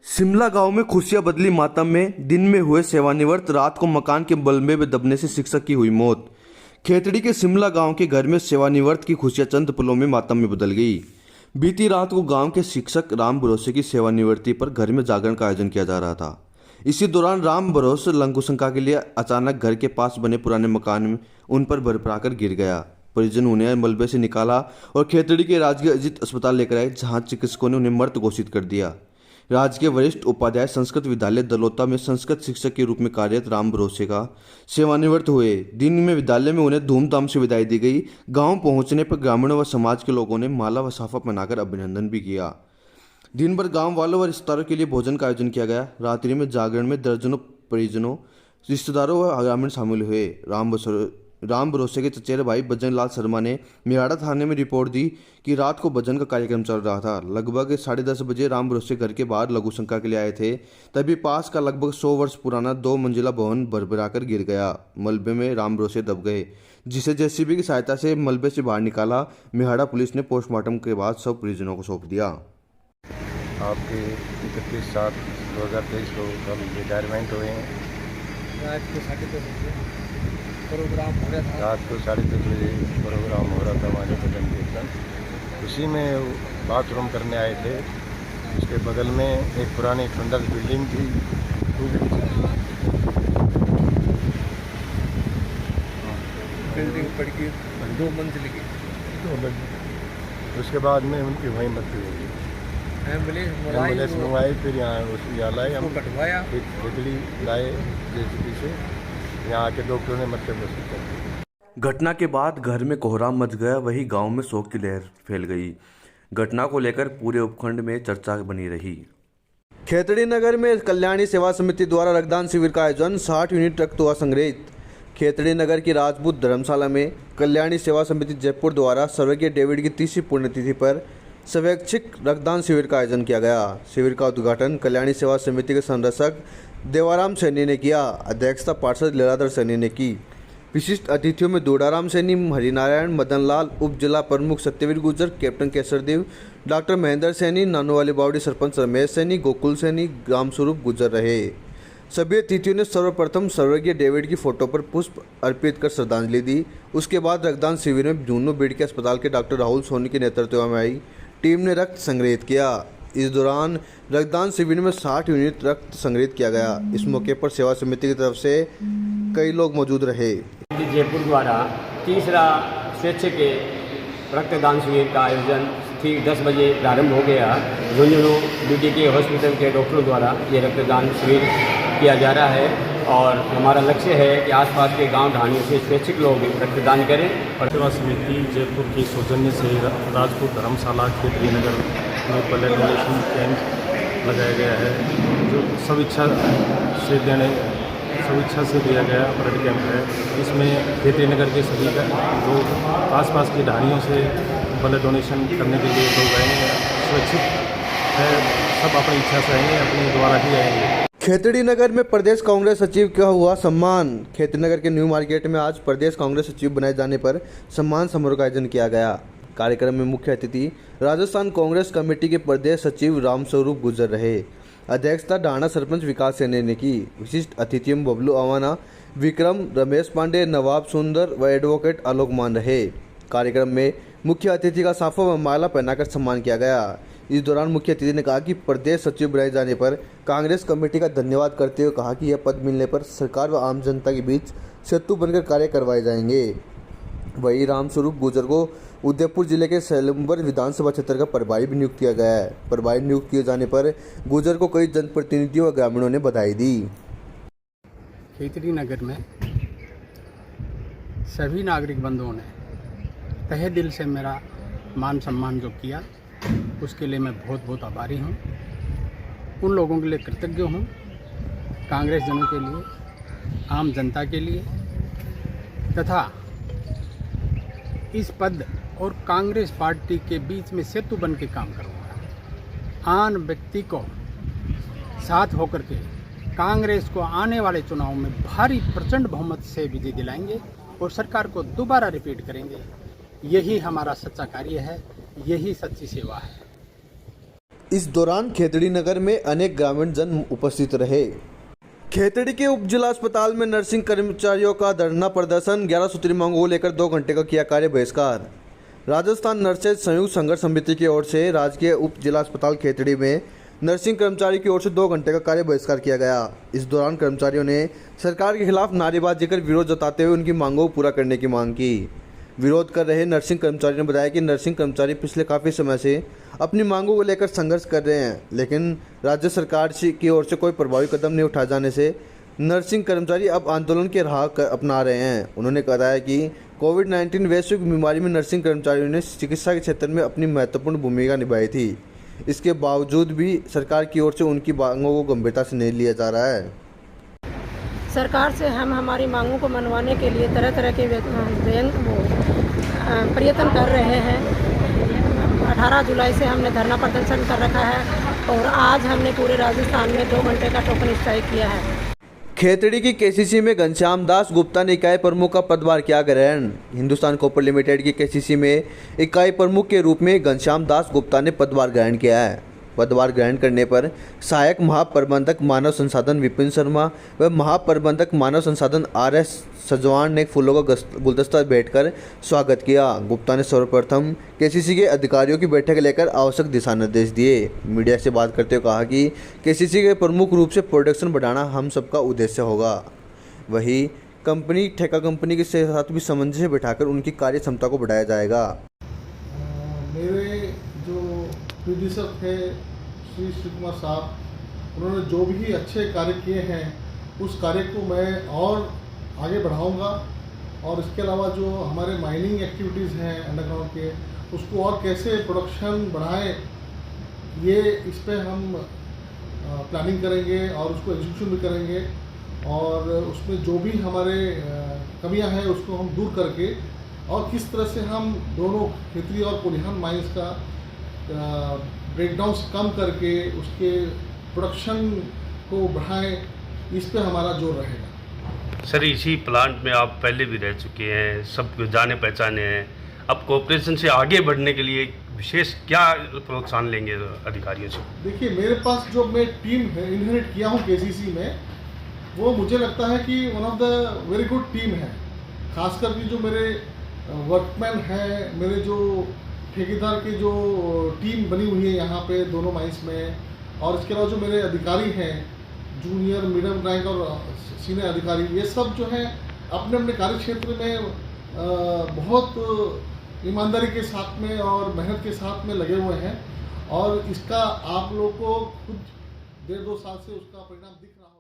शिमला गांव में खुशियां बदली मातम में। दिन में हुए सेवानिवृत्त, रात को मकान के मलबे में दबने से शिक्षक की हुई मौत। खेतड़ी के शिमला गांव के घर में सेवानिवृत्त की खुशियां चंद पलों में मातम में बदल गई। बीती रात को गांव के शिक्षक राम भरोसे की सेवानिवृत्ति पर घर में जागरण का आयोजन किया जा रहा था। इसी दौरान राम भरोसे लघुशंका के लिए अचानक घर के पास बने पुराने मकान में उन पर भरभराकर गिर गया। परिजन उन्हें मलबे से निकाला और खेतड़ी के राजकीय अजीत अस्पताल लेकर आए, जहां चिकित्सकों ने उन्हें मृत घोषित कर दिया। राजकीय वरिष्ठ उपाध्याय संस्कृत विद्यालय दलोता में संस्कृत शिक्षक के रूप में कार्यरत राम भरोसे का सेवानिवृत्त हुए। दिन में विद्यालय में उन्हें धूमधाम से विदाई दी गई। गांव पहुंचने पर ग्रामीणों व समाज के लोगों ने माला व साफा पहनाकर अभिनंदन भी किया। दिन भर गांव वालों व रिश्तेदारों के लिए भोजन का आयोजन किया गया। रात्रि में जागरण में दर्जनों परिजनों, रिश्तेदारों व ग्रामीण शामिल हुए। राम भरोसे के चचेरे भाई भजन लाल शर्मा ने मिराड़ा थाने में रिपोर्ट दी कि रात को भजन का कार्यक्रम चल रहा था। लगभग 10:30 बजे राम भरोसे घर के बाहर लघुशंका के लिए आए थे, तभी पास का लगभग 100 वर्ष पुराना 2 मंजिला भवन भरभराकर गिर गया। मलबे में राम भरोसे दब गए, जिसे जेसीबी की सहायता से मलबे से बाहर निकाला। मिराड़ा पुलिस ने पोस्टमार्टम के बाद शव परिजनों को सौंप दिया। आपके 31/7/2023 को कल रिटायरमेंट हुए हैं। रात को 10:30 बजे प्रोग्राम हो रहा था। रात को 10:30 बजे प्रोग्राम हो रहा था हमारे भजन कीर्तन। उसी में बाथरूम करने आए थे। उसके बगल में एक पुरानी खंडर बिल्डिंग थी, बिल्डिंग पड़ गई 2 मंजिल की। उसके बाद में उनकी वहीं मृत्यु हो गई। एम्बुलेंस मंगवाई, फिर यहाँ लाए, हम कटवाया, फिर खेतड़ी लाए जेसीबी से। यहाँ आके डॉक्टरों ने मृत्यु घोषित कर दी। घटना के बाद घर में कोहराम मच गया, वहीं गांव में शोक की लहर फैल गई। घटना को लेकर पूरे उपखंड में चर्चा बनी रही। खेतड़ी नगर में कल्याणी सेवा समिति द्वारा रक्तदान शिविर का आयोजन। 60 यूनिट रक्त हुआ संग्रहित। खेतड़ी नगर की राजपूत धर्मशाला में कल्याणी सेवा समिति जयपुर द्वारा स्वर्गीय डेविड की 30वीं पुण्यतिथि पर स्वैच्छिक रक्तदान शिविर का आयोजन किया गया। शिविर का उद्घाटन कल्याणी सेवा समिति के संरक्षक देवाराम सैनी ने किया। अध्यक्षता पार्षद लीलाधर सैनी ने की। विशिष्ट अतिथियों में दूडाराम सैनी, हरिनारायण, मदन लाल, उप जिला प्रमुख सत्यवीर गुर्जर, कैप्टन केसरदेव, डॉक्टर महेंद्र सैनी, नानोवाली बावड़ी सरपंच रमेश सैनी, गोकुल सैनी, ग्राम स्वरूप गुर्जर रहे। सभी अतिथियों ने सर्वप्रथम स्वर्गीय डेविड की फोटो पर पुष्प अर्पित कर श्रद्धांजलि दी। उसके बाद रक्तदान शिविर में जूनो बीड के अस्पताल के डॉक्टर राहुल सोनी के नेतृत्व में आई टीम ने रक्त संग्रहित किया। इस दौरान रक्तदान शिविर में 60 यूनिट रक्त संग्रहित किया गया। इस मौके पर सेवा समिति की तरफ से कई लोग मौजूद रहे। जयपुर द्वारा तीसरा स्वैच्छिक रक्तदान शिविर का आयोजन ठीक 10 बजे प्रारंभ हो गया। झुंझुनू बीडीके हॉस्पिटल के डॉक्टरों द्वारा ये रक्तदान शिविर किया जा रहा है और हमारा लक्ष्य है कि आसपास के गांव ढाणियों से स्वैच्छिक लोग रक्तदान करें। और सेवा समिति जयपुर की सौजन्य से राजपूत धर्मशाला खेतड़ी नगर में ब्लड डोनेशन कैंप लगाया गया है, जो स्वेच्छा से दिया गया ब्लड कैंप है। इसमें खेतड़ी नगर के सभी लोग आसपास की ढाणियों से ब्लड डोनेशन करने के लिए लोग आएंगे। स्वैच्छिक है, सब अपनी इच्छा से आएंगे, अपने द्वारा ही आएंगे। खेतड़ी नगर में प्रदेश कांग्रेस सचिव का हुआ सम्मान। खेतड़ी नगर के न्यू मार्केट में आज प्रदेश कांग्रेस सचिव बनाए जाने पर सम्मान समारोह का आयोजन किया गया। कार्यक्रम में मुख्य अतिथि राजस्थान कांग्रेस कमेटी के प्रदेश सचिव रामस्वरूप गुर्जर रहे। अध्यक्षता ढाणा सरपंच विकास सैनी ने की। विशिष्ट अतिथियों में बबलू अवाना, विक्रम, रमेश पांडे, नवाब सुंदर व एडवोकेट आलोक मान रहे। कार्यक्रम में मुख्य अतिथि का साफा व माला पहनाकर सम्मान किया गया। इस दौरान मुख्य अतिथि ने कहा कि प्रदेश सचिव बनाए जाने पर कांग्रेस कमेटी का धन्यवाद करते हुए कहा कि यह पद मिलने पर सरकार व आम जनता के बीच सेतु बनकर कार्य करवाए जाएंगे। वहीं रामस्वरूप गुर्जर को उदयपुर जिले के सेलम्बर विधानसभा क्षेत्र का प्रभारी भी नियुक्त किया गया है। प्रभारी नियुक्त किए जाने पर गुर्जर को कई जनप्रतिनिधियों व ग्रामीणों ने बधाई दी। खेतड़ी नगर में सभी नागरिक बंधुओं ने तहे दिल से मेरा मान सम्मान जो किया, उसके लिए मैं बहुत बहुत आभारी हूँ। उन लोगों के लिए कृतज्ञ हूँ, कांग्रेस जनों के लिए, आम जनता के लिए तथा इस पद और कांग्रेस पार्टी के बीच में सेतु बन के काम करूँगा। आन व्यक्ति को साथ होकर के कांग्रेस को आने वाले चुनाव में भारी प्रचंड बहुमत से विजय दिलाएंगे और सरकार को दोबारा रिपीट करेंगे। यही हमारा सच्चा कार्य है, यही सच्ची सेवा है। इस दौरान खेतड़ी नगर में अनेक ग्रामीण जन उपस्थित रहे। खेतड़ी के उप जिला अस्पताल में नर्सिंग कर्मचारियों का धरना प्रदर्शन, 11 सूत्री मांगों को लेकर 2 घंटे का किया कार्य बहिष्कार। राजस्थान नर्सेज संयुक्त संघर्ष समिति की ओर से राजकीय उप जिला अस्पताल खेतड़ी में नर्सिंग कर्मचारी की ओर से 2 घंटे का कार्य बहिष्कार किया गया। इस दौरान कर्मचारियों ने सरकार के खिलाफ नारेबाजी कर विरोध जताते हुए उनकी मांगों को पूरा करने की मांग की। विरोध कर रहे नर्सिंग कर्मचारियों ने बताया कि नर्सिंग कर्मचारी पिछले काफ़ी समय से अपनी मांगों को लेकर संघर्ष कर रहे हैं, लेकिन राज्य सरकार की ओर से कोई प्रभावी कदम नहीं उठाए जाने से नर्सिंग कर्मचारी अब आंदोलन के राह अपना रहे हैं। उन्होंने बताया कि कोविड-19 वैश्विक बीमारी में नर्सिंग कर्मचारियों ने चिकित्सा के क्षेत्र में अपनी महत्वपूर्ण भूमिका निभाई थी। इसके बावजूद भी सरकार की ओर से उनकी मांगों को गंभीरता से नहीं लिया जा रहा है। सरकार से हम हमारी मांगों को मनवाने के लिए तरह तरह के प्रयत्न कर रहे हैं। 18 जुलाई से हमने धरना प्रदर्शन कर रखा है और आज हमने पूरे राजस्थान में 2 घंटे का टोकन स्ट्राइक किया है। खेतड़ी की केसीसी में घनश्याम दास गुप्ता ने इकाई प्रमुख का पदभार किया ग्रहण। हिंदुस्तान कॉपर लिमिटेड की केसीसी में इकाई प्रमुख के रूप में घनश्याम दास गुप्ता ने पदभार ग्रहण किया है। पदभार ग्रहण करने पर सहायक महाप्रबंधक मानव संसाधन विपिन शर्मा व महाप्रबंधक मानव संसाधन RS सजवान ने फूलों का गुलदस्ता भेंट कर स्वागत किया। गुप्ता ने सर्वप्रथम केसीसी के अधिकारियों की बैठक लेकर आवश्यक दिशा निर्देश दिए। मीडिया से बात करते हुए कहा कि केसीसी के प्रमुख रूप से प्रोडक्शन बढ़ाना हम सबका उद्देश्य होगा। वहीं कंपनी ठेका कंपनी के साथ भी सामंजस्य बिठाकर उनकी कार्य क्षमता को बढ़ाया जाएगा। मेरे जो प्रोड्यूसर थे श्री कुमार साहब, उन्होंने जो भी अच्छे कार्य किए हैं उस कार्य को मैं और आगे बढ़ाऊंगा और इसके अलावा जो हमारे माइनिंग एक्टिविटीज़ हैं अंडरग्राउंड के, उसको और कैसे प्रोडक्शन बढ़ाएं, ये इस पर हम प्लानिंग करेंगे और उसको एग्जीक्यूशन भी करेंगे और उसमें जो भी हमारे कमियां हैं उसको हम दूर करके और किस तरह से हम दोनों खेतड़ी और कोलिहान माइंस का ब्रेकडाउन्स कम करके उसके प्रोडक्शन को बढ़ाएं, इस पे हमारा जोर रहेगा। सर, इसी प्लांट में आप पहले भी रह चुके हैं, सब जाने पहचाने हैं। अब कोऑपरेशन से आगे बढ़ने के लिए विशेष क्या प्रोत्साहन लेंगे अधिकारियों से? देखिए, मेरे पास जो मैं टीम इनहेरिट किया हूँ केसीसी में, वो मुझे लगता है कि one of the very good team है। खासकर कि जो मेरे वर्कमैन हैं, मेरे जो ठेकेदार की जो टीम बनी हुई है यहाँ पे दोनों माइंस में, और इसके अलावा जो मेरे अधिकारी हैं, जूनियर, मीडियम रैंक और सीनियर अधिकारी, ये सब जो है अपने अपने कार्य क्षेत्र में बहुत ईमानदारी के साथ में और मेहनत के साथ में लगे हुए हैं और इसका आप लोग को खुद 1.5-2 साल से उसका परिणाम दिख रहा है।